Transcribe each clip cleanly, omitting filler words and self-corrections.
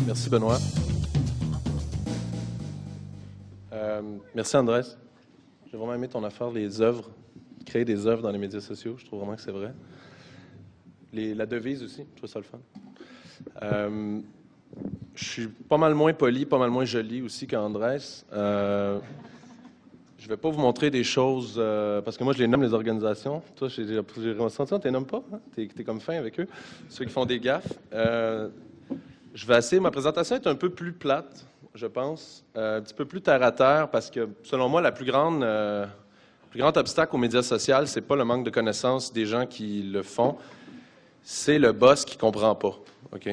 Merci, Benoît. Merci, Andrés. J'ai vraiment aimé ton affaire, les œuvres, créer des œuvres dans les médias sociaux. Je trouve vraiment que c'est vrai. La devise aussi, je trouve ça le fun. Je suis pas mal moins poli, pas mal moins joli aussi qu'Andrés. Je ne vais pas vous montrer des choses, parce que moi, je les nomme les organisations. Toi, j'ai ressenti, tu les nommes pas. Hein? Tu es comme fin avec eux, ceux qui font des gaffes. Je vais essayer, ma présentation est un peu plus plate, je pense, un petit peu plus terre à terre, parce que, selon moi, le plus grand obstacle aux médias sociaux, c'est pas le manque de connaissances des gens qui le font, c'est le boss qui comprend pas. OK?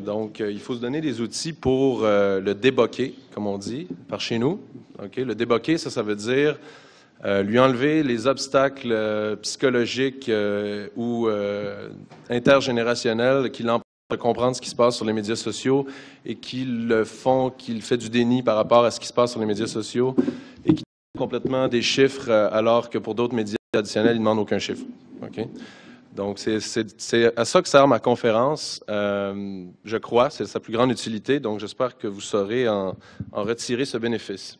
Donc, il faut se donner des outils pour le débloquer, comme on dit, par chez nous. Okay? Le débloquer, ça veut dire lui enlever les obstacles psychologiques ou intergénérationnels qui l'empêchent de comprendre ce qui se passe sur les médias sociaux et qui le font, qu'il fait du déni par rapport à ce qui se passe sur les médias sociaux et qui complètement des chiffres alors que pour d'autres médias traditionnels, ils ne demandent aucun chiffre. Okay? Donc, c'est à ça que sert ma conférence, je crois, c'est sa plus grande utilité, donc j'espère que vous saurez en retirer ce bénéfice.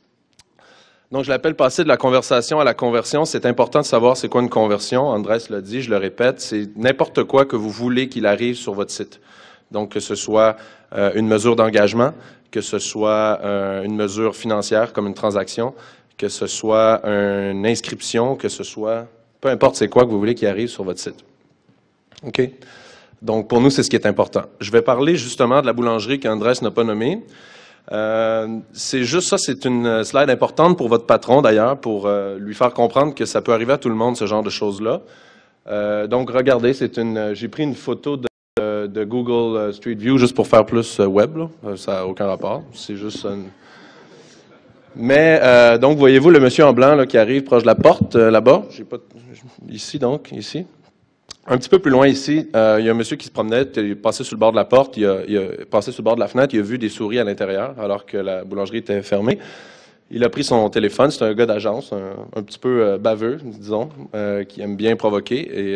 Donc, je l'appelle passer de la conversation à la conversion. C'est important de savoir c'est quoi une conversion. Andrés l'a dit, je le répète, c'est n'importe quoi que vous voulez qu'il arrive sur votre site. Donc, que ce soit une mesure d'engagement, que ce soit une mesure financière comme une transaction, que ce soit une inscription, que ce soit peu importe c'est quoi que vous voulez qu'il arrive sur votre site. OK? Donc, pour nous, c'est ce qui est important. Je vais parler justement de la boulangerie qu'Andrés n'a pas nommée. C'est juste ça, c'est une slide importante pour votre patron d'ailleurs, pour lui faire comprendre que ça peut arriver à tout le monde, ce genre de choses-là. Donc, regardez, j'ai pris une photo de Google Street View juste pour faire plus web, là. Ça n'a aucun rapport, c'est juste Mais, donc, voyez-vous le monsieur en blanc là, qui arrive proche de la porte, là-bas, ici donc, ici. Un petit peu plus loin ici, il y a un monsieur qui se promenait, il est passé sur le bord de la porte, il a passé sur le bord de la fenêtre, il a vu des souris à l'intérieur alors que la boulangerie était fermée. Il a pris son téléphone, c'est un gars d'agence, un petit peu baveux, disons, qui aime bien provoquer et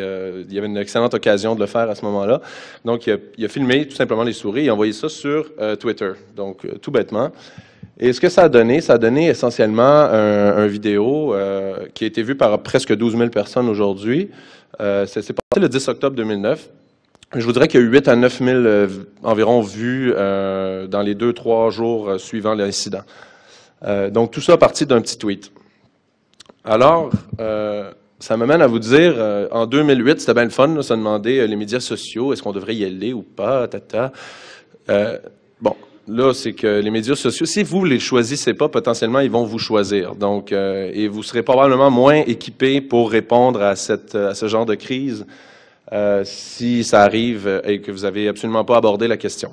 il y avait une excellente occasion de le faire à ce moment-là. Donc, il a filmé tout simplement les souris et il a envoyé ça sur Twitter, donc tout bêtement. Et ce que ça a donné essentiellement un vidéo qui a été vu par presque 12 000 personnes aujourd'hui. C'est passé le 10 octobre 2009. Je vous dirais qu'il y a eu 8 à 9 000 environ vues dans les 2-3 jours suivant l'incident. Donc, tout ça a parti d'un petit tweet. Alors, ça m'amène à vous dire, en 2008, c'était bien le fun, là, ça demandait les médias sociaux, est-ce qu'on devrait y aller ou pas, tata. Bon. Là, c'est que les médias sociaux, si vous ne les choisissez pas, potentiellement, ils vont vous choisir. Donc, et vous serez probablement moins équipé pour répondre à ce genre de crise si ça arrive et que vous n'avez absolument pas abordé la question.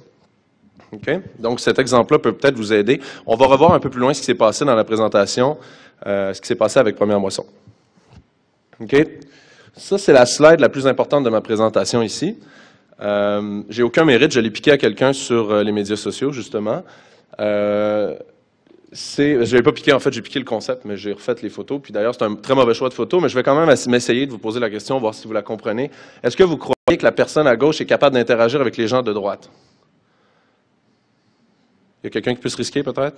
Okay? Donc, cet exemple-là peut peut-être vous aider. On va revoir un peu plus loin ce qui s'est passé dans la présentation, ce qui s'est passé avec Première Moisson. OK? Ça, c'est la slide la plus importante de ma présentation ici. J'ai aucun mérite, je l'ai piqué à quelqu'un sur les médias sociaux, justement. Je ne l'ai pas piqué, en fait, j'ai piqué le concept, mais j'ai refait les photos. Puis d'ailleurs, c'est un très mauvais choix de photo, mais je vais quand même essayer de vous poser la question, voir si vous la comprenez. Est-ce que vous croyez que la personne à gauche est capable d'interagir avec les gens de droite? Il y a quelqu'un qui peut se risquer, peut-être?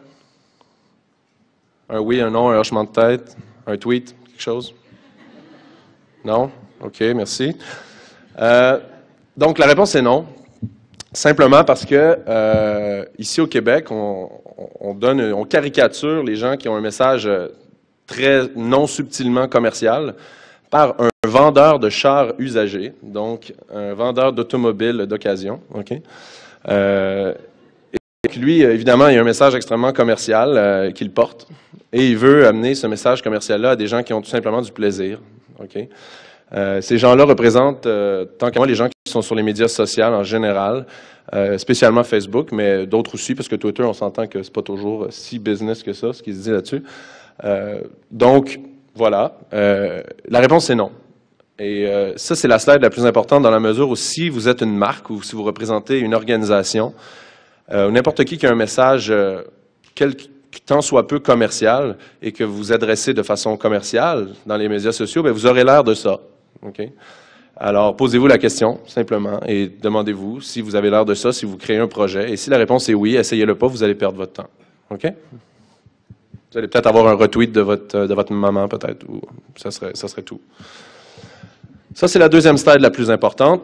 Un oui, un non, un hochement de tête, un tweet, quelque chose? Non? OK, merci. Donc, la réponse est non. Simplement parce que ici au Québec, on caricature les gens qui ont un message très non subtilement commercial par un vendeur de chars usagés, donc un vendeur d'automobiles d'occasion. Okay? Et lui, évidemment, il y a un message extrêmement commercial qu'il porte et il veut amener ce message commercial-là à des gens qui ont tout simplement du plaisir. Okay? Ces gens-là représentent, tant qu'à moi, les gens qui sont sur les médias sociaux en général, spécialement Facebook, mais d'autres aussi, parce que Twitter, on s'entend que c'est pas toujours si business que ça, ce qui se dit là-dessus. Donc, voilà. La réponse est non. Et ça, c'est la slide la plus importante dans la mesure où si vous êtes une marque ou si vous représentez une organisation, n'importe qui a un message tant soit peu commercial et que vous adressez de façon commerciale dans les médias sociaux, bien, vous aurez l'air de ça. Okay? Alors, posez-vous la question, simplement, et demandez-vous si vous avez l'air de ça, si vous créez un projet. Et si la réponse est oui, essayez-le pas, vous allez perdre votre temps. OK? Vous allez peut-être avoir un retweet de votre maman, peut-être, ou ça serait tout. Ça, c'est la deuxième slide la plus importante.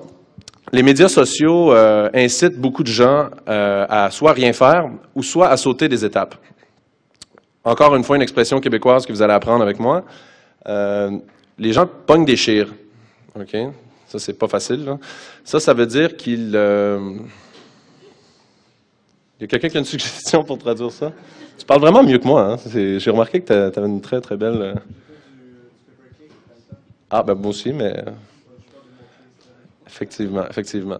Les médias sociaux incitent beaucoup de gens à soit rien faire, ou soit à sauter des étapes. Encore une fois, une expression québécoise que vous allez apprendre avec moi. Les gens pognent des chires. OK? Ça, c'est pas facile, là. Ça veut dire qu'il... Il y a quelqu'un qui a une suggestion pour traduire ça? Tu parles vraiment mieux que moi, hein? J'ai remarqué que tu avais une très, très belle... Ah, ben moi aussi, mais... Effectivement, effectivement.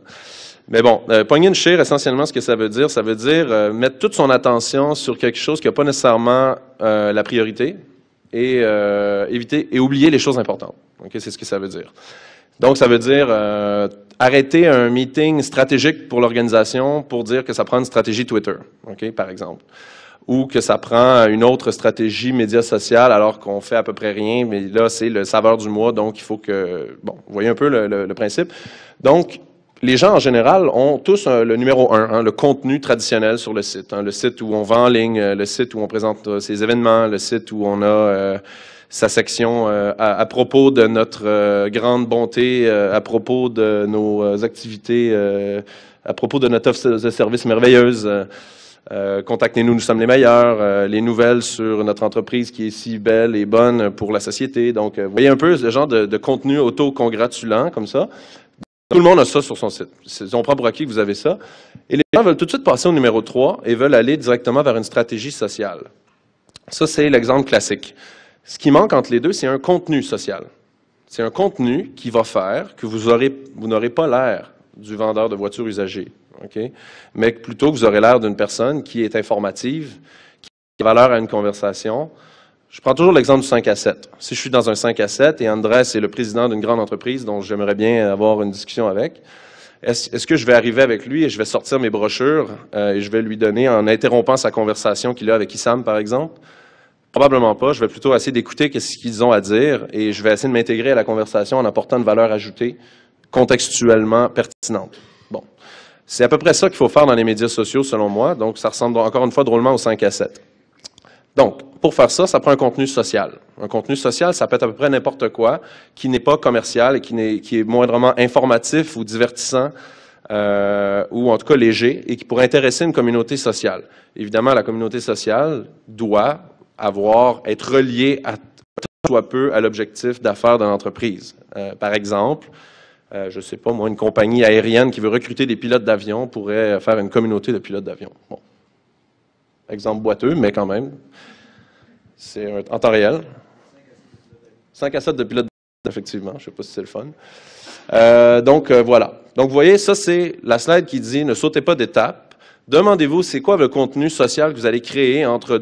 Mais bon, pogner une chire, essentiellement, ce que ça veut dire mettre toute son attention sur quelque chose qui n'a pas nécessairement la priorité et éviter et oublier les choses importantes. Okay? C'est ce que ça veut dire. Donc, ça veut dire arrêter un meeting stratégique pour l'organisation pour dire que ça prend une stratégie Twitter, okay, par exemple. Ou que ça prend une autre stratégie média social alors qu'on fait à peu près rien, mais là, c'est le saveur du mois, donc il faut que... Bon, vous voyez un peu le principe. Donc, les gens, en général, ont tous le numéro 1, hein, le contenu traditionnel sur le site. Hein, le site où on vend en ligne, le site où on présente ses événements, le site où on a sa section à propos de notre grande bonté, à propos de nos activités, à propos de notre offre de services merveilleuse. Contactez-nous, nous sommes les meilleurs. Les nouvelles sur notre entreprise qui est si belle et bonne pour la société. Donc, vous voyez un peu ce genre de contenu auto-congratulant comme ça. Tout le monde a ça sur son site. On prend pour acquis que vous avez ça. Et les gens veulent tout de suite passer au numéro 3 et veulent aller directement vers une stratégie sociale. Ça, c'est l'exemple classique. Ce qui manque entre les deux, c'est un contenu social. C'est un contenu qui va faire que vous n'aurez pas l'air du vendeur de voitures usagées, okay? Mais plutôt que vous aurez l'air d'une personne qui est informative, qui a valeur à une conversation. Je prends toujours l'exemple du 5 à 7. Si je suis dans un 5 à 7 et Andrés est le président d'une grande entreprise dont j'aimerais bien avoir une discussion avec, est-ce que je vais arriver avec lui et je vais sortir mes brochures et je vais lui donner en interrompant sa conversation qu'il a avec Issam, par exemple? Probablement pas. Je vais plutôt essayer d'écouter ce qu'ils ont à dire et je vais essayer de m'intégrer à la conversation en apportant une valeur ajoutée contextuellement pertinente. Bon. C'est à peu près ça qu'il faut faire dans les médias sociaux, selon moi. Donc, ça ressemble encore une fois drôlement au 5 à 7. Donc, pour faire ça, ça prend un contenu social. Un contenu social, ça peut être à peu près n'importe quoi qui n'est pas commercial et qui est moindrement informatif ou divertissant ou en tout cas léger et qui pourrait intéresser une communauté sociale. Évidemment, la communauté sociale doit être reliée à soit peu à l'objectif d'affaires de l'entreprise. Par exemple, je ne sais pas, moi, une compagnie aérienne qui veut recruter des pilotes d'avion pourrait faire une communauté de pilotes d'avion. Bon. Exemple boiteux, mais quand même. C'est en temps réel. 5 à 7 de pilotes, effectivement. Je ne sais pas si c'est le fun. Voilà. Donc, vous voyez, ça, c'est la slide qui dit « Ne sautez pas d'étape ». Demandez-vous, c'est quoi le contenu social que vous allez créer entre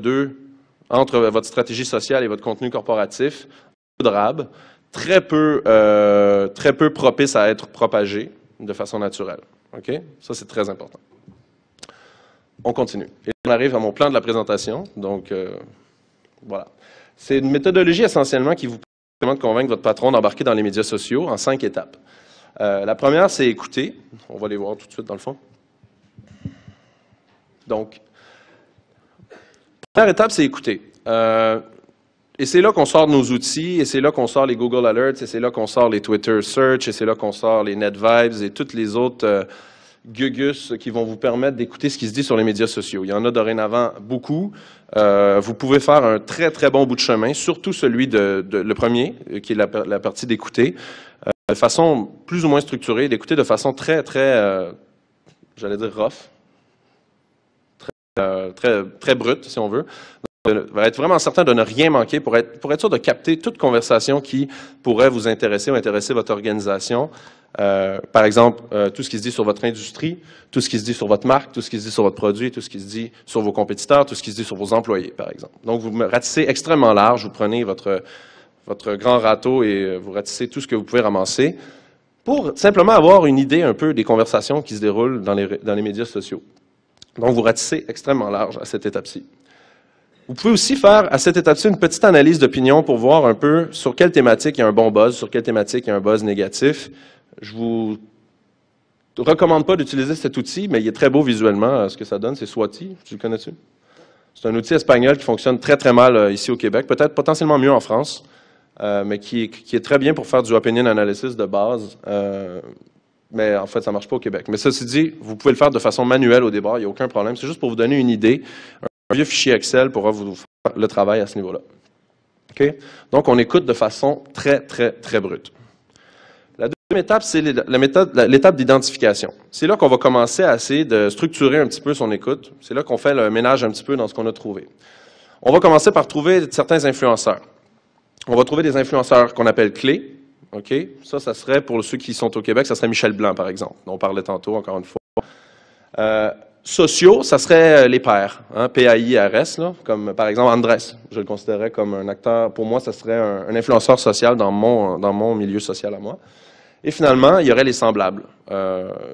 votre stratégie sociale et votre contenu corporatif, très peu propice à être propagé de façon naturelle. OK? Ça, c'est très important. On continue. Et on arrive à mon plan de la présentation. Donc, voilà. C'est une méthodologie essentiellement qui vous permet de convaincre votre patron d'embarquer dans les médias sociaux en 5 étapes. La première, c'est écouter. On va les voir tout de suite dans le fond. Donc, première étape, c'est écouter. Et c'est là qu'on sort nos outils, et c'est là qu'on sort les Google Alerts, et c'est là qu'on sort les Twitter Search, et c'est là qu'on sort les NetVibes et toutes les autres gugus qui vont vous permettre d'écouter ce qui se dit sur les médias sociaux. Il y en a dorénavant beaucoup. Vous pouvez faire un très, très bon bout de chemin, surtout celui le premier, qui est la partie d'écouter, de façon plus ou moins structurée, d'écouter de façon très, très, j'allais dire rough, très brute, si on veut. Va être vraiment certain de ne rien manquer pour être sûr de capter toute conversation qui pourrait vous intéresser ou intéresser votre organisation. Par exemple, tout ce qui se dit sur votre industrie, tout ce qui se dit sur votre marque, tout ce qui se dit sur votre produit, tout ce qui se dit sur vos compétiteurs, tout ce qui se dit sur vos employés, par exemple. Donc, vous ratissez extrêmement large, vous prenez votre grand râteau et vous ratissez tout ce que vous pouvez ramasser pour simplement avoir une idée un peu des conversations qui se déroulent dans les médias sociaux. Donc, vous ratissez extrêmement large à cette étape-ci. Vous pouvez aussi faire, à cette étape-ci, une petite analyse d'opinion pour voir un peu sur quelle thématique il y a un bon buzz, sur quelle thématique il y a un buzz négatif, Je vous recommande pas d'utiliser cet outil, mais il est très beau visuellement. Ce que ça donne, c'est Swati. Tu le connais-tu? C'est un outil espagnol qui fonctionne très, très mal ici au Québec. Peut-être potentiellement mieux en France, mais qui est très bien pour faire du opinion analysis de base. Mais en fait, ça ne marche pas au Québec. Mais ceci dit, vous pouvez le faire de façon manuelle au départ, il n'y a aucun problème. C'est juste pour vous donner une idée. Un vieux fichier Excel pourra vous faire le travail à ce niveau-là. Okay? Donc, on écoute de façon très, très, très brute. La deuxième étape, c'est l'étape d'identification. C'est là qu'on va commencer à essayer de structurer un petit peu son écoute. C'est là qu'on fait le ménage un petit peu dans ce qu'on a trouvé. On va commencer par trouver certains influenceurs. On va trouver des influenceurs qu'on appelle clés. OK? Ça serait, pour ceux qui sont au Québec, ça serait Michel Blanc, par exemple, dont on parlait tantôt, encore une fois. Sociaux, ça serait les pairs, hein, P-A-I-R-S, là, comme par exemple Andrés. Je le considérais comme un acteur, pour moi, ça serait un influenceur social dans mon milieu social à moi. Et finalement, il y aurait les semblables.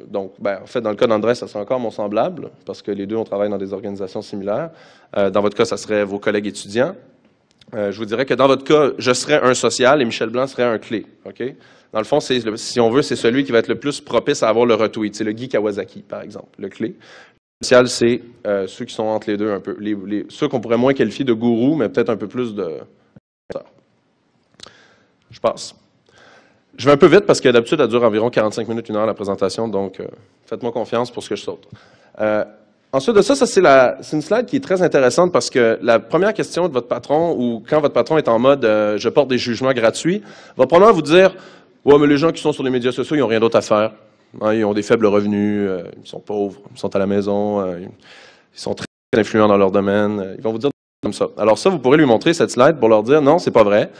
Donc, en fait, dans le cas d'Andrés, ça serait encore mon semblable, parce que les deux, on travaille dans des organisations similaires. Dans votre cas, ça serait vos collègues étudiants. Je vous dirais que dans votre cas, je serais un social et Michel Blanc serait un clé. Okay? Dans le fond, si on veut, c'est celui qui va être le plus propice à avoir le retweet. C'est le Guy Kawasaki, par exemple, le clé. Le social, c'est ceux qui sont entre les deux un peu. Ceux qu'on pourrait moins qualifier de gourous, mais peut-être un peu plus de... Je passe. Je vais un peu vite parce que d'habitude, elle dure environ 45 minutes, 1 heure la présentation, donc faites-moi confiance pour ce que je saute. Ensuite de ça, c'est une slide qui est très intéressante parce que la première question de votre patron, ou quand votre patron est en mode je porte des jugements gratuits, va probablement vous dire « Ouais, mais les gens qui sont sur les médias sociaux, ils n'ont rien d'autre à faire. Hein, ils ont des faibles revenus, ils sont pauvres, ils sont à la maison, ils sont très influents dans leur domaine. » Ils vont vous dire comme ça. Alors ça, vous pourrez lui montrer cette slide pour leur dire « Non, c'est pas vrai. »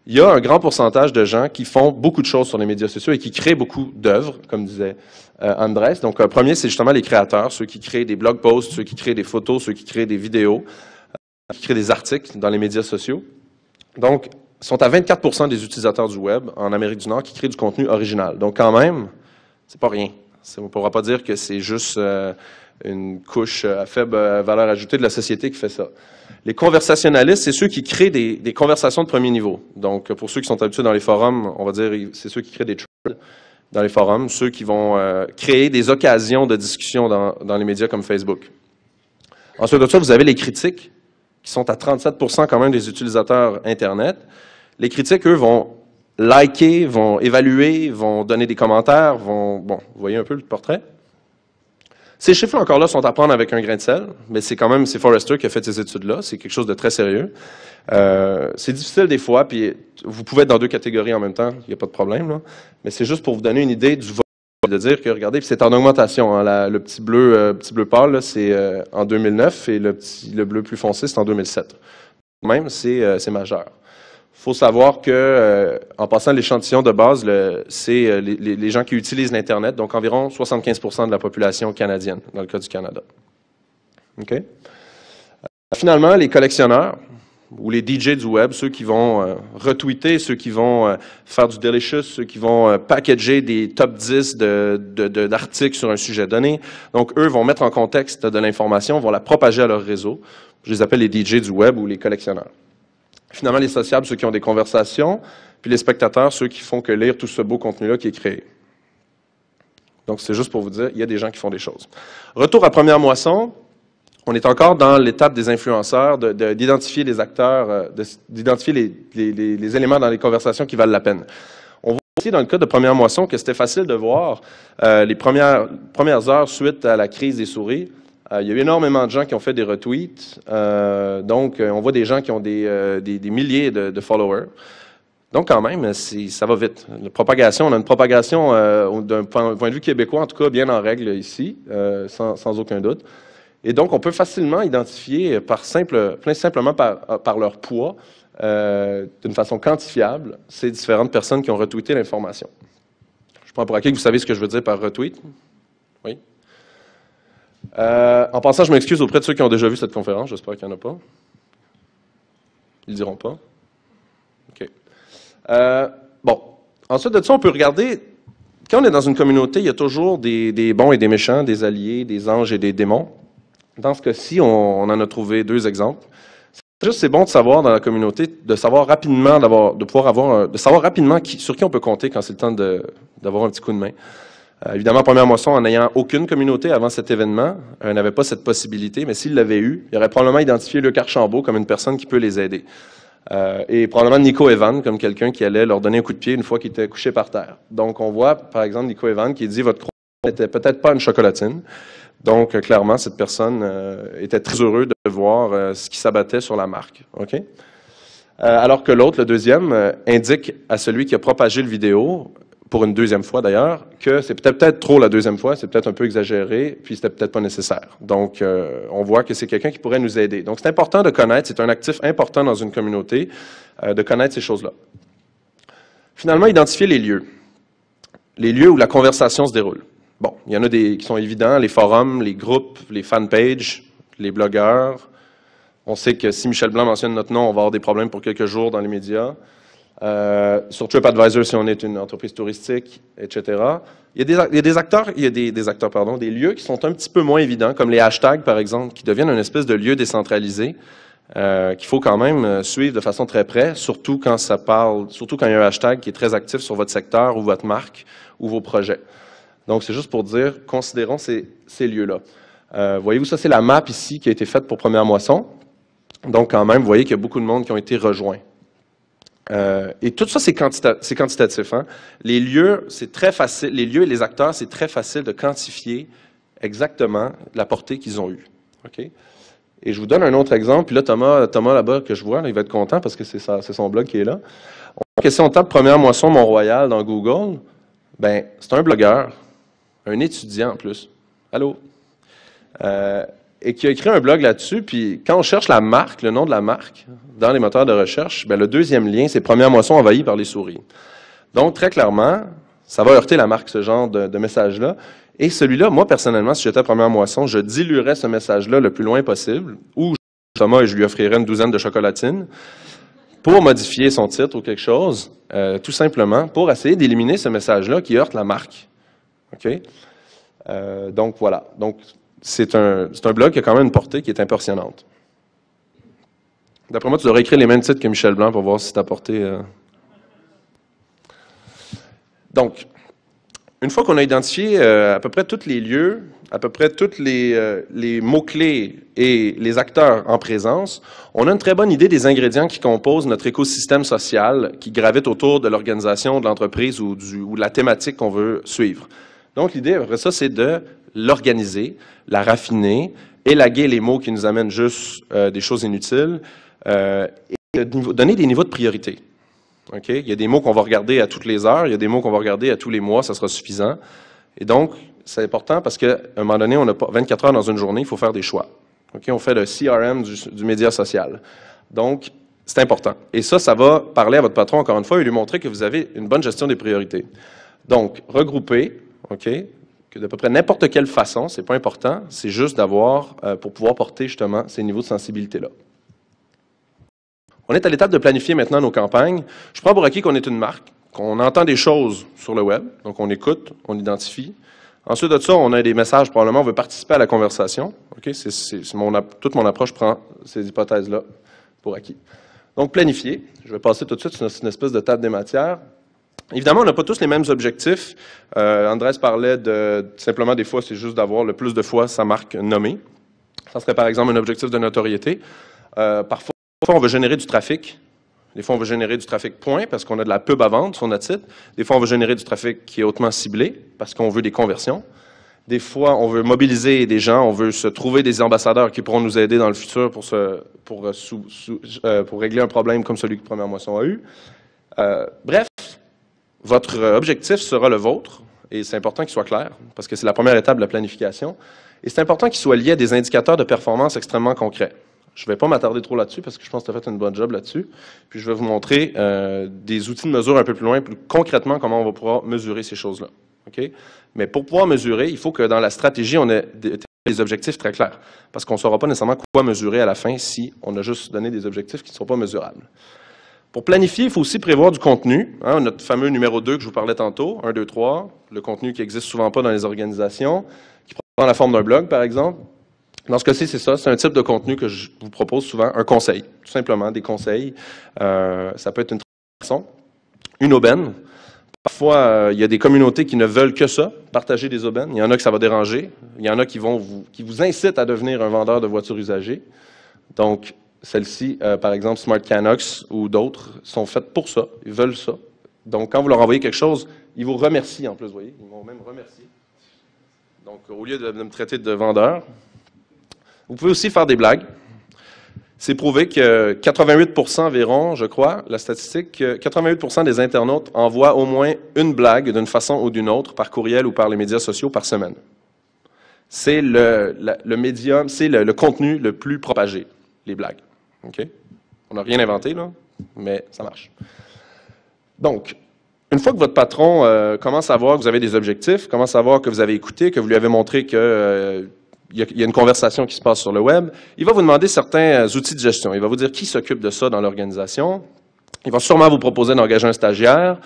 Il y a un grand pourcentage de gens qui font beaucoup de choses sur les médias sociaux et qui créent beaucoup d'œuvres, comme disait Andrés. Donc, premier, c'est justement les créateurs, ceux qui créent des blog posts, ceux qui créent des photos, ceux qui créent des vidéos, qui créent des articles dans les médias sociaux. Donc, sont à 24% des utilisateurs du web en Amérique du Nord qui créent du contenu original. Donc, quand même, c'est pas rien. On ne pourra pas dire que c'est juste une couche à faible valeur ajoutée de la société qui fait ça. Les conversationnalistes, c'est ceux qui créent des conversations de premier niveau. Donc, pour ceux qui sont habitués dans les forums, on va dire c'est ceux qui créent des threads dans les forums, ceux qui vont créer des occasions de discussion dans les médias comme Facebook. Ensuite de ça, vous avez les critiques, qui sont à 37% quand même des utilisateurs Internet. Les critiques, eux, vont liker, vont évaluer, vont donner des commentaires, bon, vous voyez un peu le portrait. Ces chiffres encore là sont à prendre avec un grain de sel, mais c'est Forrester qui a fait ces études-là, c'est quelque chose de très sérieux. C'est difficile des fois, puis vous pouvez être dans deux catégories en même temps, il n'y a pas de problème, là. Mais c'est juste pour vous donner une idée du volume, de dire que, regardez, c'est en augmentation. Hein, le petit bleu pâle, c'est en 2009, et le bleu plus foncé, c'est en 2007. Même, c'est majeur. Il faut savoir que, en passant l'échantillon de base, c'est les gens qui utilisent l'Internet, donc environ 75% de la population canadienne, dans le cas du Canada. OK? Finalement, les collectionneurs, ou les DJ du web, ceux qui vont retweeter, ceux qui vont faire du delicious, ceux qui vont packager des top 10 d'articles sur un sujet donné. Donc, eux vont mettre en contexte de l'information, vont la propager à leur réseau. Je les appelle les DJ du web ou les collectionneurs. Finalement, les sociables, ceux qui ont des conversations, puis les spectateurs, ceux qui font que lire tout ce beau contenu-là qui est créé. Donc, c'est juste pour vous dire, il y a des gens qui font des choses. Retour à première moisson, on est encore dans l'étape des influenceurs, d'identifier les acteurs, d'identifier les éléments dans les conversations qui valent la peine. On voit aussi dans le cas de première moisson que c'était facile de voir les premières heures suite à la crise des souris. Il y a eu énormément de gens qui ont fait des retweets. Donc, on voit des gens qui ont des milliers de followers. Donc, quand même, ça va vite. La propagation, on a une propagation d'un point de vue québécois, en tout cas, bien en règle ici, sans aucun doute. Et donc, on peut facilement identifier simplement par leur poids, d'une façon quantifiable, ces différentes personnes qui ont retweeté l'information. Je prends pour acquis que vous savez ce que je veux dire par retweet. Oui? En passant, je m'excuse auprès de ceux qui ont déjà vu cette conférence. J'espère qu'il n'y en a pas. Ils ne diront pas. OK. Bon. Ensuite de ça, on peut regarder, quand on est dans une communauté, il y a toujours des bons et des méchants, des alliés, des anges et des démons. Dans ce cas-ci, on en a trouvé deux exemples. juste, c'est bon de savoir dans la communauté, de savoir rapidement, de savoir rapidement sur qui on peut compter quand c'est le temps d'avoir un petit coup de main. Évidemment, Première Moisson, en n'ayant aucune communauté avant cet événement, n'avait pas cette possibilité, mais s'il l'avait eu, il aurait probablement identifié Luc Archambault comme une personne qui peut les aider. Et probablement Nico Evan comme quelqu'un qui allait leur donner un coup de pied une fois qu'ils étaient couchés par terre. Donc, on voit, par exemple, Nico Evan qui dit « Votre croix n'était peut-être pas une chocolatine ». Donc, clairement, cette personne était très heureuse de voir ce qui s'abattait sur la marque. Okay? Alors que l'autre, le deuxième, indique à celui qui a propagé le vidéo, pour une deuxième fois d'ailleurs, que c'est peut-être trop la deuxième fois, c'est peut-être un peu exagéré, puis c'était peut-être pas nécessaire. Donc, on voit que c'est quelqu'un qui pourrait nous aider. Donc, c'est important de connaître, c'est un actif important dans une communauté, de connaître ces choses-là. Finalement, identifier les lieux où la conversation se déroule. Bon, il y en a des qui sont évidents, les forums, les groupes, les fanpages, les blogueurs. On sait que si Michel Blanc mentionne notre nom, on va avoir des problèmes pour quelques jours dans les médias. Sur TripAdvisor, si on est une entreprise touristique, etc. Il y a des lieux qui sont un petit peu moins évidents, comme les hashtags, par exemple, qui deviennent une espèce de lieu décentralisé qu'il faut quand même suivre de façon très près, surtout quand il y a un hashtag qui est très actif sur votre secteur ou votre marque ou vos projets. Donc, c'est juste pour dire, considérons ces lieux-là. Voyez-vous, ça, c'est la map ici qui a été faite pour Première Moisson. Donc, quand même, vous voyez qu'il y a beaucoup de monde qui ont été rejoints. Et tout ça, c'est quantitatif. Hein? Les lieux, c'est très facile. Les lieux et les acteurs, c'est très facile de quantifier exactement la portée qu'ils ont eue. Okay? Et je vous donne un autre exemple. Puis là, Thomas là-bas, que je vois, là, il va être content parce que c'est son blog qui est là. Si on tape Première Moisson Mont-Royal dans Google, ben, c'est un blogueur, un étudiant en plus. Allô? Et qui a écrit un blog là-dessus, puis quand on cherche la marque, le nom de la marque, dans les moteurs de recherche, bien, le deuxième lien, c'est Première Moisson envahie par les souris. Donc, très clairement, ça va heurter la marque, ce genre de message-là. Et celui-là, moi, personnellement, si j'étais à Première Moisson, je diluerais ce message-là le plus loin possible, ou Thomas, et je lui offrirais une douzaine de chocolatines, pour modifier son titre ou quelque chose, tout simplement, pour essayer d'éliminer ce message-là qui heurte la marque. OK? Donc, voilà. Donc, c'est un blog qui a quand même une portée qui est impressionnante. D'après moi, tu devrais écrire les mêmes titres que Michel Blanc pour voir si ta portée... Donc, une fois qu'on a identifié à peu près tous les lieux, à peu près tous les mots-clés et les acteurs en présence, on a une très bonne idée des ingrédients qui composent notre écosystème social qui gravite autour de l'organisation, de l'entreprise ou de la thématique qu'on veut suivre. Donc, l'idée, après ça, c'est de l'organiser, la raffiner, élaguer les mots qui nous amènent juste des choses inutiles et donner des niveaux de priorité. Okay? Il y a des mots qu'on va regarder à toutes les heures, il y a des mots qu'on va regarder à tous les mois, ça sera suffisant. Et donc, c'est important parce qu'à un moment donné, on n'a pas 24 heures dans une journée, il faut faire des choix. Okay? On fait le CRM du média social. Donc, c'est important. Et ça va parler à votre patron, encore une fois, et lui montrer que vous avez une bonne gestion des priorités. Donc, regrouper, OK? Que d'à peu près n'importe quelle façon, c'est pas important, c'est juste d'avoir, pour pouvoir porter justement ces niveaux de sensibilité-là. On est à l'étape de planifier maintenant nos campagnes. Je prends pour acquis qu'on est une marque, qu'on entend des choses sur le web, donc on écoute, on identifie. Ensuite de ça, on a des messages, probablement, on veut participer à la conversation. Okay? Toute mon approche prend ces hypothèses-là pour acquis. Donc, planifier. Je vais passer tout de suite sur une espèce de table des matières. Évidemment, on n'a pas tous les mêmes objectifs. Andrés parlait simplement des fois, c'est juste d'avoir le plus de fois sa marque nommée. Ça serait par exemple un objectif de notoriété. Parfois, on veut générer du trafic. Des fois, on veut générer du trafic point parce qu'on a de la pub à vendre sur notre site. Des fois, on veut générer du trafic qui est hautement ciblé parce qu'on veut des conversions. Des fois, on veut mobiliser des gens, on veut se trouver des ambassadeurs qui pourront nous aider dans le futur pour régler un problème comme celui que Première Moisson a eu. Bref, votre objectif sera le vôtre, et c'est important qu'il soit clair, parce que c'est la première étape de la planification, et c'est important qu'il soit lié à des indicateurs de performance extrêmement concrets. Je ne vais pas m'attarder trop là-dessus, parce que je pense que tu as fait une bonne job là-dessus, puis je vais vous montrer des outils de mesure un peu plus loin, plus concrètement, comment on va pouvoir mesurer ces choses-là. Okay? Mais pour pouvoir mesurer, il faut que dans la stratégie, on ait des objectifs très clairs, parce qu'on ne saura pas nécessairement quoi mesurer à la fin si on a juste donné des objectifs qui ne sont pas mesurables. Pour planifier, il faut aussi prévoir du contenu. Hein, notre fameux numéro 2 que je vous parlais tantôt, 1, 2, 3, le contenu qui n'existe souvent pas dans les organisations, qui prend la forme d'un blog, par exemple. Dans ce cas-ci, c'est ça. C'est un type de contenu que je vous propose souvent, un conseil. Tout simplement, des conseils. Ça peut être une façon, une aubaine. Parfois, il y a des communautés qui ne veulent que ça, partager des aubaines. Il y en a que ça va déranger. Il y en a qui vous incitent à devenir un vendeur de voitures usagées. Donc, celles-ci, par exemple, Smart Canox ou d'autres, sont faites pour ça. Ils veulent ça. Donc, quand vous leur envoyez quelque chose, ils vous remercient en plus, vous voyez. Ils vont même remercier. Donc, au lieu de me traiter de vendeur, vous pouvez aussi faire des blagues. C'est prouvé que 88% environ, je crois, la statistique, 88% des internautes envoient au moins une blague d'une façon ou d'une autre, par courriel ou par les médias sociaux par semaine. C'est le médium, c'est le contenu le plus propagé, les blagues. Okay? On n'a rien inventé, là, mais ça marche. Donc, une fois que votre patron commence à voir que vous avez des objectifs, commence à voir que vous avez écouté, que vous lui avez montré que il y a une conversation qui se passe sur le web, il va vous demander certains outils de gestion. Il va vous dire qui s'occupe de ça dans l'organisation. Il va sûrement vous proposer d'engager un stagiaire.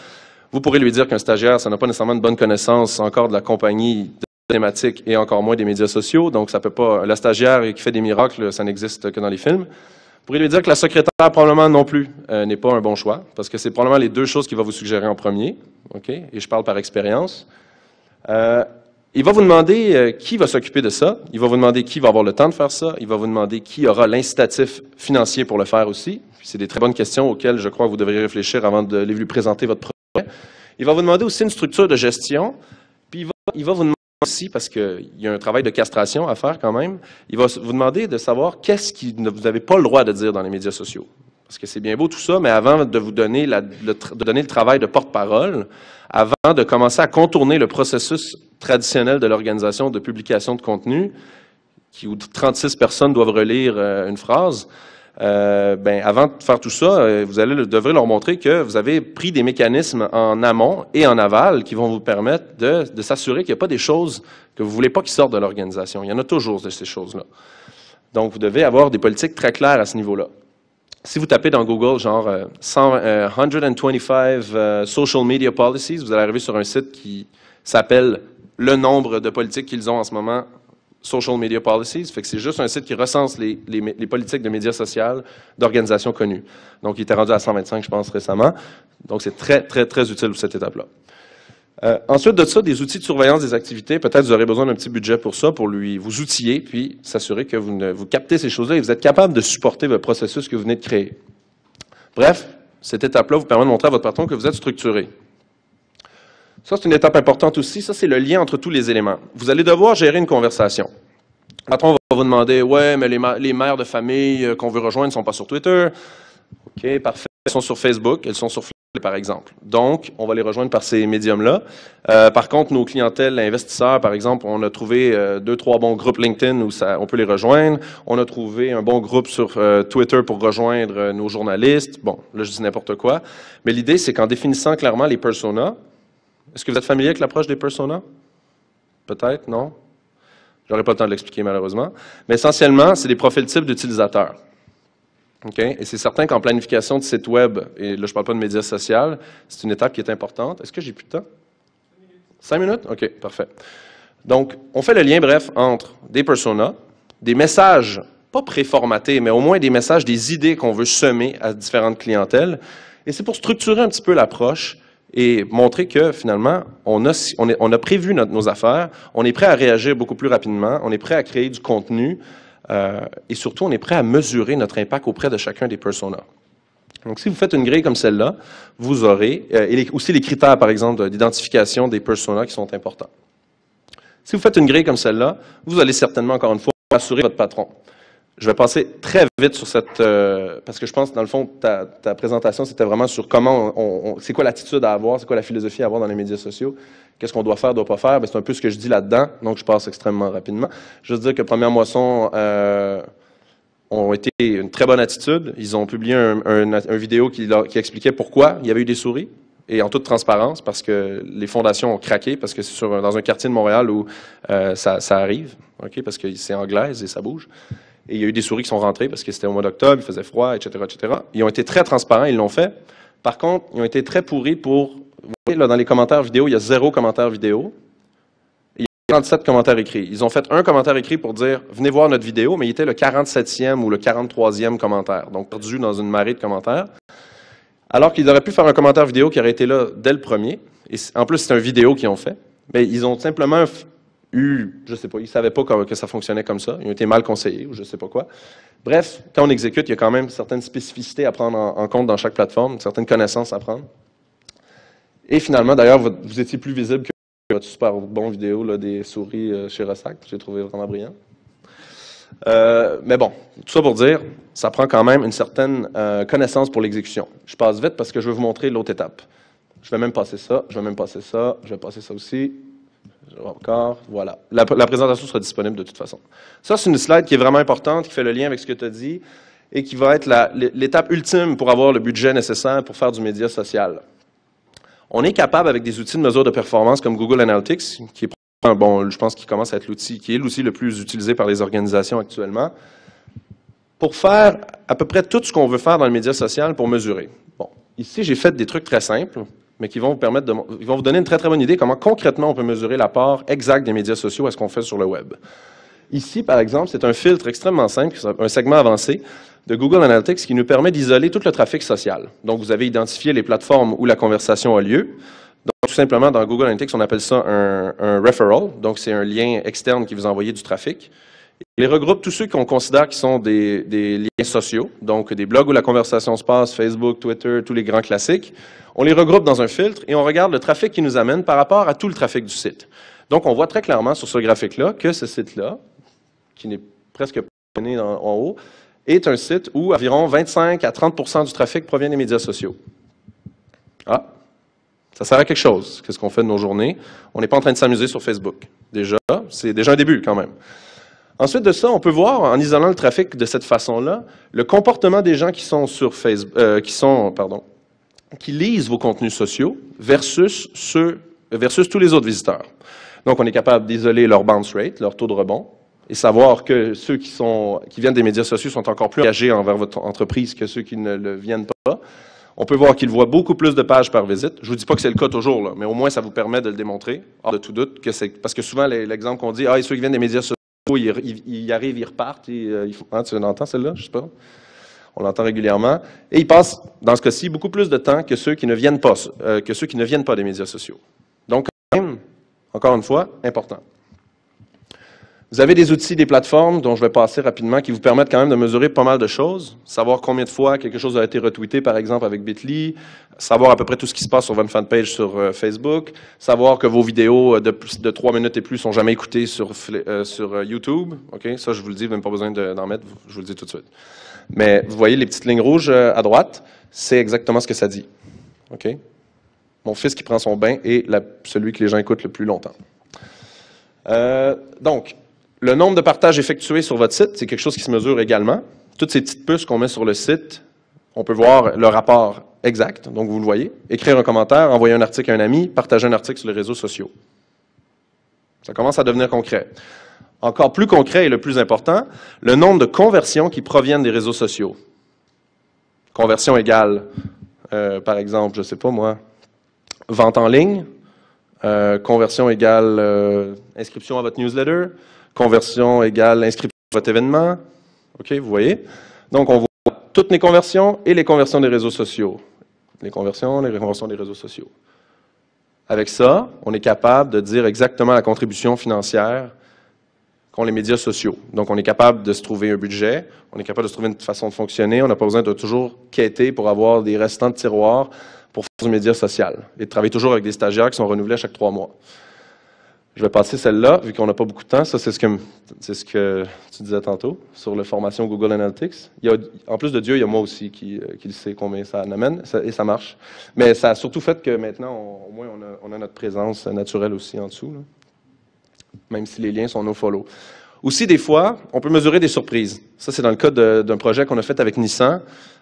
Vous pourrez lui dire qu'un stagiaire, ça n'a pas nécessairement une bonne connaissance encore de la compagnie, de la thématique et encore moins des médias sociaux. Donc, ça peut pas. La stagiaire qui fait des miracles, ça n'existe que dans les films. Vous pourrez lui dire que la secrétaire, probablement non plus, n'est pas un bon choix, parce que c'est probablement les deux choses qu'il va vous suggérer en premier. Okay? Et je parle par expérience. Il va vous demander qui va s'occuper de ça. Il va vous demander qui va avoir le temps de faire ça. Il va vous demander qui aura l'incitatif financier pour le faire aussi. C'est des très bonnes questions auxquelles je crois que vous devriez réfléchir avant de lui présenter votre projet. Il va vous demander aussi une structure de gestion. Puis il va vous demander aussi, parce qu'il y a un travail de castration à faire quand même, il va vous demander de savoir qu'est-ce que vous n'avez pas le droit de dire dans les médias sociaux. Parce que c'est bien beau tout ça, mais avant de vous donner le travail de porte-parole, avant de commencer à contourner le processus traditionnel de l'organisation de publication de contenu, où 36 personnes doivent relire une phrase, avant de faire tout ça, vous devrez leur montrer que vous avez pris des mécanismes en amont et en aval qui vont vous permettre de s'assurer qu'il n'y a pas des choses que vous ne voulez pas qui sortent de l'organisation. Il y en a toujours de ces choses-là. Donc, vous devez avoir des politiques très claires à ce niveau-là. Si vous tapez dans Google, genre 125 social media policies, vous allez arriver sur un site qui s'appelle le nombre de politiques qu'ils ont en ce moment, social media policies. Fait que c'est juste un site qui recense les politiques de médias sociaux d'organisations connues. Donc, il était rendu à 125, je pense, récemment. Donc, c'est très, très, très utile pour cette étape-là. Ensuite de ça, des outils de surveillance des activités. Peut-être vous aurez besoin d'un petit budget pour ça, pour vous outiller, puis s'assurer que vous captez ces choses-là et vous êtes capable de supporter le processus que vous venez de créer. Bref, cette étape-là vous permet de montrer à votre patron que vous êtes structuré. Ça, c'est une étape importante aussi. Ça, c'est le lien entre tous les éléments. Vous allez devoir gérer une conversation. Le patron va vous demander « Ouais, mais les mères de famille qu'on veut rejoindre ne sont pas sur Twitter. » OK, parfait. Elles sont sur Facebook, elles sont sur Facebook, par exemple. Donc, on va les rejoindre par ces médiums-là. Par contre, nos clientèles investisseurs, par exemple, on a trouvé 2-3 bons groupes LinkedIn où on peut les rejoindre. On a trouvé un bon groupe sur Twitter pour rejoindre nos journalistes. Bon, là, je dis n'importe quoi. Mais l'idée, c'est qu'en définissant clairement les personas, est-ce que vous êtes familier avec l'approche des personas? Peut-être, non? J'aurai pas le temps de l'expliquer, malheureusement. Mais essentiellement, c'est des profils types d'utilisateurs. Okay? Et c'est certain qu'en planification de site web, et là, je ne parle pas de médias sociaux, c'est une étape qui est importante. Est-ce que j'ai plus de temps? 5 minutes? OK, parfait. Donc, on fait le lien, bref, entre des personas, des messages, pas préformatés, mais au moins des messages, des idées qu'on veut semer à différentes clientèles. Et c'est pour structurer un petit peu l'approche et montrer que, finalement, on a prévu nos affaires, on est prêt à réagir beaucoup plus rapidement, on est prêt à créer du contenu, et surtout, on est prêt à mesurer notre impact auprès de chacun des personas. Donc, si vous faites une grille comme celle-là, vous aurez aussi les critères, par exemple, d'identification des personas qui sont importants. Si vous faites une grille comme celle-là, vous allez certainement, encore une fois, rassurer votre patron. Je vais passer très vite sur cette... parce que je pense, dans le fond, ta présentation, c'était vraiment sur comment c'est quoi l'attitude à avoir, c'est quoi la philosophie à avoir dans les médias sociaux, qu'est-ce qu'on doit faire, doit pas faire. C'est un peu ce que je dis là-dedans, donc je passe extrêmement rapidement. Je veux dire que Première Moisson ont été une très bonne attitude. Ils ont publié un vidéo qui expliquait pourquoi il y avait eu des souris, et en toute transparence, parce que les fondations ont craqué, parce que c'est dans un quartier de Montréal où ça arrive, okay, parce que c'est anglaise et ça bouge. Et il y a eu des souris qui sont rentrées parce que c'était au mois d'octobre, il faisait froid, etc., etc. Ils ont été très transparents, ils l'ont fait. Par contre, ils ont été très pourris pour... Vous voyez, là, dans les commentaires vidéo, il y a 0 commentaire vidéo. 47 commentaires écrits. Ils ont fait un commentaire écrit pour dire « Venez voir notre vidéo », mais il était le 47e ou le 43e commentaire, donc perdu dans une marée de commentaires. Alors qu'ils auraient pu faire un commentaire vidéo qui aurait été là dès le premier. Et en plus, c'est une vidéo qu'ils ont fait. Mais ils ont simplement eu, je ne sais pas, ils ne savaient pas que ça fonctionnait comme ça. Ils ont été mal conseillés ou je ne sais pas quoi. Bref, quand on exécute, il y a quand même certaines spécificités à prendre en compte dans chaque plateforme, certaines connaissances à prendre. Et finalement, d'ailleurs, vous étiez plus visible que votre super bon vidéo là, des souris chez Ressac. J'ai trouvé vraiment brillant. Mais bon, tout ça pour dire, ça prend quand même une certaine connaissance pour l'exécution. Je passe vite parce que je vais vous montrer l'autre étape. Je vais même passer ça, je vais même passer ça, je vais passer ça aussi. Encore, voilà. La présentation sera disponible de toute façon. Ça, c'est une slide qui est vraiment importante, qui fait le lien avec ce que tu as dit et qui va être l'étape ultime pour avoir le budget nécessaire pour faire du média social. On est capable, avec des outils de mesure de performance comme Google Analytics, qui est bon, je pense qu'il commence à être l'outil, qui est l'outil le plus utilisé par les organisations actuellement, pour faire à peu près tout ce qu'on veut faire dans le média social pour mesurer. Bon, ici, j'ai fait des trucs très simples, mais qui vont vous permettre ils vont vous donner une très, très bonne idée comment concrètement on peut mesurer la part exacte des médias sociaux à ce qu'on fait sur le web. Ici, par exemple, c'est un filtre extrêmement simple, un segment avancé de Google Analytics qui nous permet d'isoler tout le trafic social. Donc, vous avez identifié les plateformes où la conversation a lieu. Donc, tout simplement, dans Google Analytics, on appelle ça un referral. Donc, c'est un lien externe qui vous envoie du trafic. Il regroupe tous ceux qu'on considère qui sont des liens sociaux, donc des blogs où la conversation se passe, Facebook, Twitter, tous les grands classiques. On les regroupe dans un filtre et on regarde le trafic qui nous amène par rapport à tout le trafic du site. Donc, on voit très clairement sur ce graphique-là que ce site-là, qui n'est presque pas donné en haut, est un site où environ 25 à 30 % du trafic provient des médias sociaux. Ah, ça sert à quelque chose. Qu'est-ce qu'on fait de nos journées? On n'est pas en train de s'amuser sur Facebook. Déjà, c'est déjà un début quand même. Ensuite de ça, on peut voir, en isolant le trafic de cette façon-là, le comportement des gens qui sont sur Facebook, qui lisent vos contenus sociaux versus tous les autres visiteurs. Donc, on est capable d'isoler leur bounce rate, leur taux de rebond, et savoir que ceux qui viennent des médias sociaux sont encore plus engagés envers votre entreprise que ceux qui ne le viennent pas. On peut voir qu'ils voient beaucoup plus de pages par visite. Je ne vous dis pas que c'est le cas toujours, là, mais au moins ça vous permet de le démontrer, hors de tout doute, parce que souvent l'exemple qu'on dit, ceux qui viennent des médias sociaux, ils arrivent, ils repartent, tu l'entends celle-là, je sais pas. On l'entend régulièrement. Et ils passent, dans ce cas-ci, beaucoup plus de temps que ceux qui ne viennent pas, des médias sociaux. Donc, quand même, encore une fois, important. Vous avez des outils, des plateformes, dont je vais passer rapidement, qui vous permettent quand même de mesurer pas mal de choses. Savoir combien de fois quelque chose a été retweeté, par exemple, avec Bitly. Savoir à peu près tout ce qui se passe sur votre fanpage sur Facebook. Savoir que vos vidéos de 3 minutes et plus sont jamais écoutées sur YouTube. Okay? Ça, je vous le dis, même pas besoin d'en mettre, je vous le dis tout de suite. Mais vous voyez les petites lignes rouges à droite, c'est exactement ce que ça dit. Okay? Mon fils qui prend son bain est celui que les gens écoutent le plus longtemps. Donc, le nombre de partages effectués sur votre site, c'est quelque chose qui se mesure également. Toutes ces petites puces qu'on met sur le site, on peut voir le rapport exact, donc vous le voyez. Écrire un commentaire, envoyer un article à un ami, partager un article sur les réseaux sociaux. Ça commence à devenir concret. Encore plus concret et le plus important, le nombre de conversions qui proviennent des réseaux sociaux. Conversion égale, par exemple, je ne sais pas moi, vente en ligne, conversion égale inscription à votre newsletter, conversion égale inscription à votre événement. OK, vous voyez? Donc, on voit toutes les conversions et les conversions des réseaux sociaux. Les conversions des réseaux sociaux. Avec ça, on est capable de dire exactement la contribution financière qu'ont les médias sociaux. Donc, on est capable de se trouver un budget, on est capable de se trouver une façon de fonctionner, on n'a pas besoin de toujours quêter pour avoir des restants de tiroirs pour faire du média social et de travailler toujours avec des stagiaires qui sont renouvelés à chaque 3 mois. Je vais passer celle-là, vu qu'on n'a pas beaucoup de temps. Ça, c'est ce que tu disais tantôt sur la formation Google Analytics. En plus de Dieu, il y a moi aussi qui le sait combien ça en amène, et ça marche. Mais ça a surtout fait que maintenant, au moins, on a notre présence naturelle aussi en dessous, là. Même si les liens sont no-follow. Aussi, des fois, on peut mesurer des surprises. Ça, c'est dans le cas d'un projet qu'on a fait avec Nissan,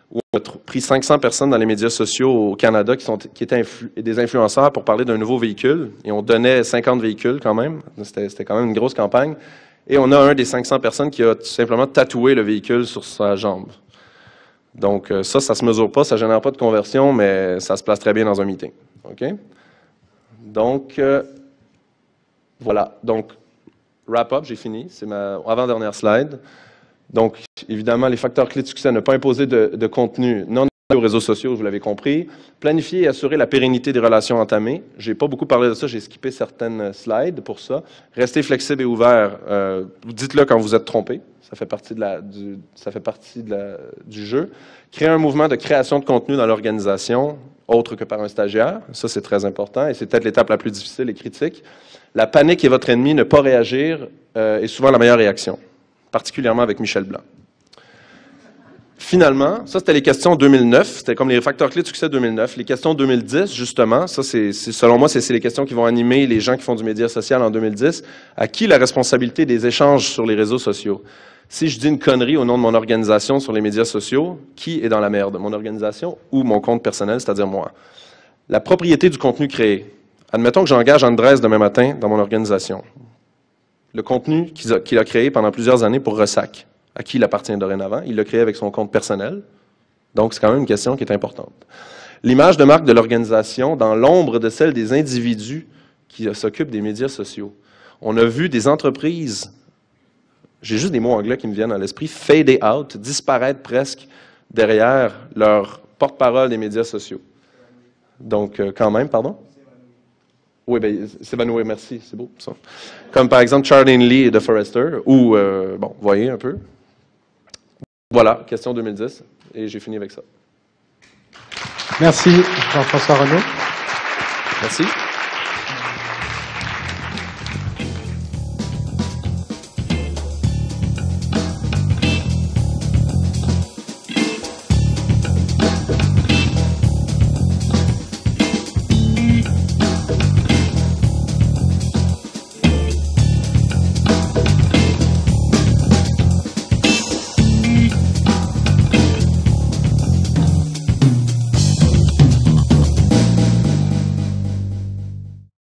où on a pris 500 personnes dans les médias sociaux au Canada qui étaient des influenceurs pour parler d'un nouveau véhicule. Et on donnait 50 véhicules quand même. C'était quand même une grosse campagne. Et on a un des 500 personnes qui a tout simplement tatoué le véhicule sur sa jambe. Donc ça se mesure pas, ça ne génère pas de conversion, mais ça se place très bien dans un meeting. OK? Donc, Voilà, donc, wrap-up, j'ai fini. C'est ma avant-dernière slide. Donc, évidemment, les facteurs clés de succès, ne pas imposer de contenu non aux réseaux sociaux, vous l'avez compris. Planifier et assurer la pérennité des relations entamées. Je n'ai pas beaucoup parlé de ça, j'ai skippé certaines slides pour ça. Rester flexible et ouvert. Dites-le quand vous êtes trompé. Ça fait partie, du jeu. Créer un mouvement de création de contenu dans l'organisation, autre que par un stagiaire. Ça, c'est très important et c'est peut-être l'étape la plus difficile et critique. La panique est votre ennemi. Ne pas réagir est souvent la meilleure réaction, particulièrement avec Michel Blanc. Finalement, ça, c'était les questions 2009. C'était comme les facteurs clés de succès 2009. Les questions 2010, justement, ça, selon moi, c'est les questions qui vont animer les gens qui font du média social en 2010. À qui la responsabilité des échanges sur les réseaux sociaux? Si je dis une connerie au nom de mon organisation sur les médias sociaux, qui est dans la merde? Mon organisation ou mon compte personnel, c'est-à-dire moi? La propriété du contenu créé. Admettons que j'engage Andrés demain matin dans mon organisation. Le contenu qu'il a créé pendant plusieurs années pour Ressac. À qui il appartient dorénavant. Il l'a créé avec son compte personnel. Donc, c'est quand même une question qui est importante. L'image de marque de l'organisation dans l'ombre de celle des individus qui s'occupent des médias sociaux. On a vu des entreprises, j'ai juste des mots anglais qui me viennent à l'esprit, fade out, disparaître presque derrière leur porte-parole des médias sociaux. Donc, quand même, pardon? Oui, bien, s'évanouir, merci, c'est beau, ça. Comme par exemple Charlene Lee de Forrester, ou, bon, voyez un peu. Voilà, question 2010, et j'ai fini avec ça. Merci, Jean-François Renaud. Merci.